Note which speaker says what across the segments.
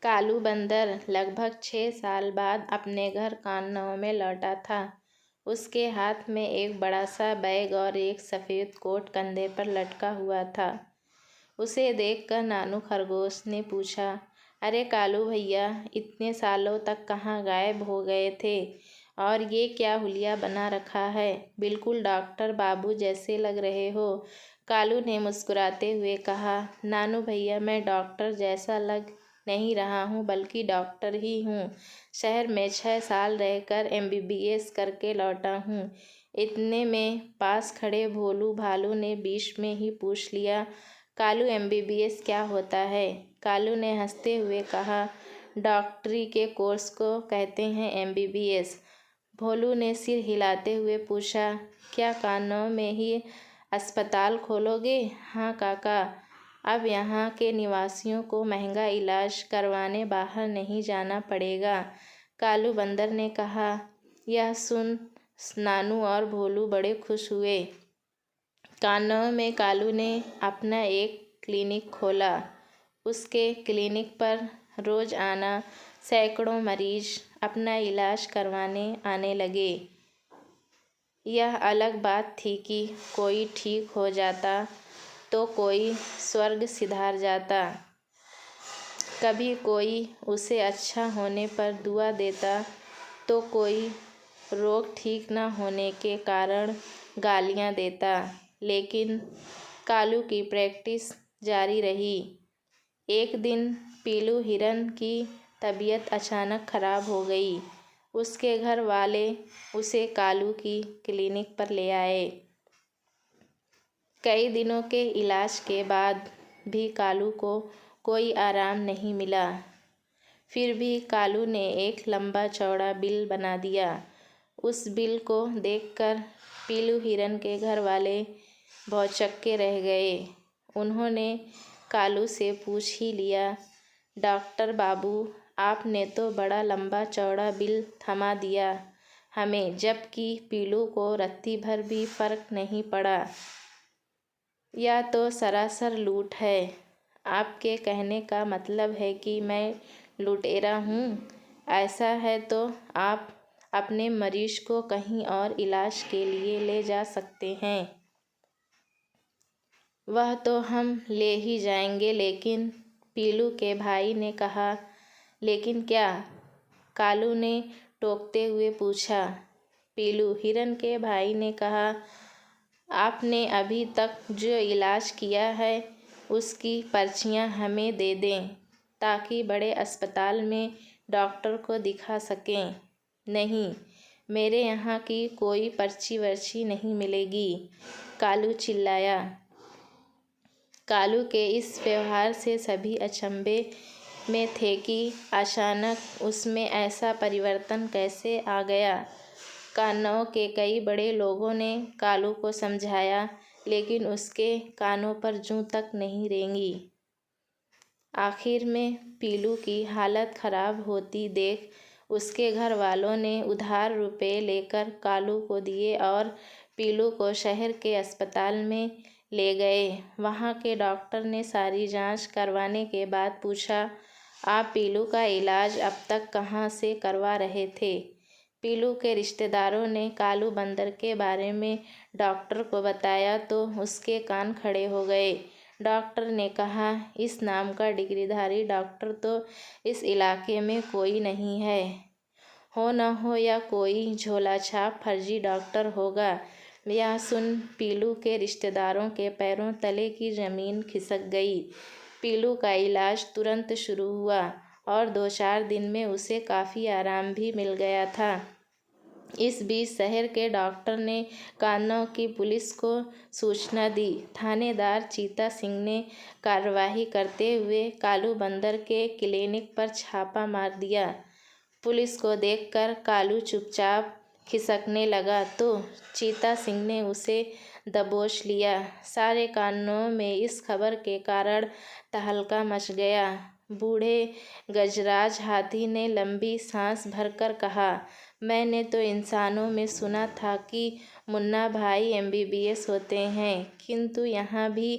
Speaker 1: कालू बंदर लगभग 6 साल बाद अपने घर कान्नाऊ में लौटा था। उसके हाथ में एक बड़ा सा बैग और एक सफ़ेद कोट कंधे पर लटका हुआ था। उसे देखकर नानू खरगोश ने पूछा, अरे कालू भैया, इतने सालों तक कहाँ गायब हो गए थे और ये क्या हुलिया बना रखा है? बिल्कुल डॉक्टर बाबू जैसे लग रहे हो। कालू ने मुस्कुराते हुए कहा, नानू भैया, मैं डॉक्टर जैसा लग नहीं रहा हूँ, बल्कि डॉक्टर ही हूँ। शहर में 6 साल रहकर MBBS करके लौटा हूँ। इतने में पास खड़े भोलू भालू ने बीच में ही पूछ लिया, कालू MBBS क्या होता है? कालू ने हंसते हुए कहा, डॉक्टरी के कोर्स को कहते हैं MBBS। भोलू ने सिर हिलाते हुए पूछा, क्या कान्नाऊ में ही अस्पताल खोलोगे? हाँ काका, अब यहाँ के निवासियों को महंगा इलाज करवाने बाहर नहीं जाना पड़ेगा। कालू बंदर ने कहा। यह सुन नानू और भोलू बड़े खुश हुए। कान्नाऊ में कालू ने अपना एक क्लिनिक खोला। उसके क्लिनिक पर रोज आना सैकड़ों मरीज अपना इलाज करवाने आने लगे। यह अलग बात थी कि कोई ठीक हो जाता तो कोई स्वर्ग सिधार जाता। कभी कोई उसे अच्छा होने पर दुआ देता तो कोई रोग ठीक न होने के कारण गालियाँ देता। लेकिन कालू की प्रैक्टिस जारी रही। एक दिन पीलू हिरन की तबीयत अचानक खराब हो गई। उसके घर वाले उसे कालू की क्लिनिक पर ले आए। कई दिनों के इलाज के बाद भी कालू को कोई आराम नहीं मिला। फिर भी कालू ने एक लंबा चौड़ा बिल बना दिया। उस बिल को देखकर पीलू हिरन के घर वाले भौचक्के रह गए। उन्होंने कालू से पूछ ही लिया, डॉक्टर बाबू, आपने तो बड़ा लंबा चौड़ा बिल थमा दिया हमें, जबकि पीलू को रत्ती भर भी फर्क नहीं पड़ा। यह तो सरासर लूट है। आपके कहने का मतलब है कि मैं लुटेरा हूँ? ऐसा है तो आप अपने मरीज को कहीं और इलाज के लिए ले जा सकते हैं। वह तो हम ले ही जाएंगे, लेकिन पीलू के भाई ने कहा। लेकिन क्या? कालू ने टोकते हुए पूछा। पीलू हिरन के भाई ने कहा, आपने अभी तक जो इलाज किया है उसकी पर्चियाँ हमें दे दें, ताकि बड़े अस्पताल में डॉक्टर को दिखा सकें। नहीं, मेरे यहाँ की कोई पर्ची वर्ची नहीं मिलेगी, कालू चिल्लाया। कालू के इस व्यवहार से सभी अचंभे में थे कि अचानक उसमें ऐसा परिवर्तन कैसे आ गया। कान्नाऊ के कई बड़े लोगों ने कालू को समझाया, लेकिन उसके कानों पर जूं तक नहीं रेंगी। आखिर में पीलू की हालत खराब होती देख उसके घर वालों ने उधार रुपए लेकर कालू को दिए और पीलू को शहर के अस्पताल में ले गए। वहाँ के डॉक्टर ने सारी जांच करवाने के बाद पूछा, आप पीलू का इलाज अब तक कहाँ से करवा रहे थे? पीलू के रिश्तेदारों ने कालू बंदर के बारे में डॉक्टर को बताया तो उसके कान खड़े हो गए। डॉक्टर ने कहा, इस नाम का डिग्रीधारी डॉक्टर तो इस इलाके में कोई नहीं है। हो न हो या कोई झोलाछाप फर्जी डॉक्टर होगा। यह सुन पीलू के रिश्तेदारों के पैरों तले की ज़मीन खिसक गई। पीलू का इलाज तुरंत शुरू हुआ और 2-4 दिन में उसे काफ़ी आराम भी मिल गया था। इस बीच शहर के डॉक्टर ने कान्नाऊ की पुलिस को सूचना दी। थानेदार चीता सिंह ने कार्रवाई करते हुए कालू बंदर के क्लिनिक पर छापा मार दिया। पुलिस को देखकर कालू चुपचाप खिसकने लगा तो चीता सिंह ने उसे दबोच लिया। सारे कान्नाऊ में इस खबर के कारण तहलका मच गया। बूढ़े गजराज हाथी ने लंबी सांस भरकर कहा, मैंने तो इंसानों में सुना था कि मुन्ना भाई MBBS होते हैं, किंतु यहाँ भी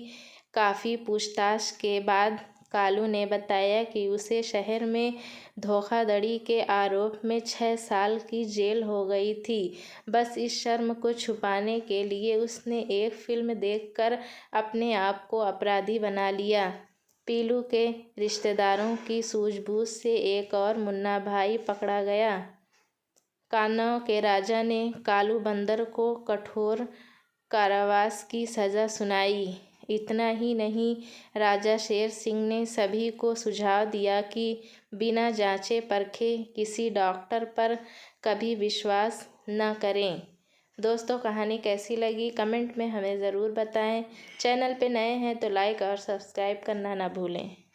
Speaker 1: काफ़ी पूछताछ के बाद कालू ने बताया कि उसे शहर में धोखाधड़ी के आरोप में 6 साल की जेल हो गई थी। बस इस शर्म को छुपाने के लिए उसने एक फिल्म देखकर अपने आप को अपराधी बना लिया। पीलू के रिश्तेदारों की सूझबूझ से एक और मुन्ना भाई पकड़ा गया। कान्नाव के राजा ने कालू बंदर को कठोर कारावास की सज़ा सुनाई। इतना ही नहीं, राजा शेर सिंह ने सभी को सुझाव दिया कि बिना जांचे परखे किसी डॉक्टर पर कभी विश्वास न करें। दोस्तों, कहानी कैसी लगी कमेंट में हमें ज़रूर बताएं। चैनल पे नए हैं तो लाइक और सब्सक्राइब करना ना भूलें।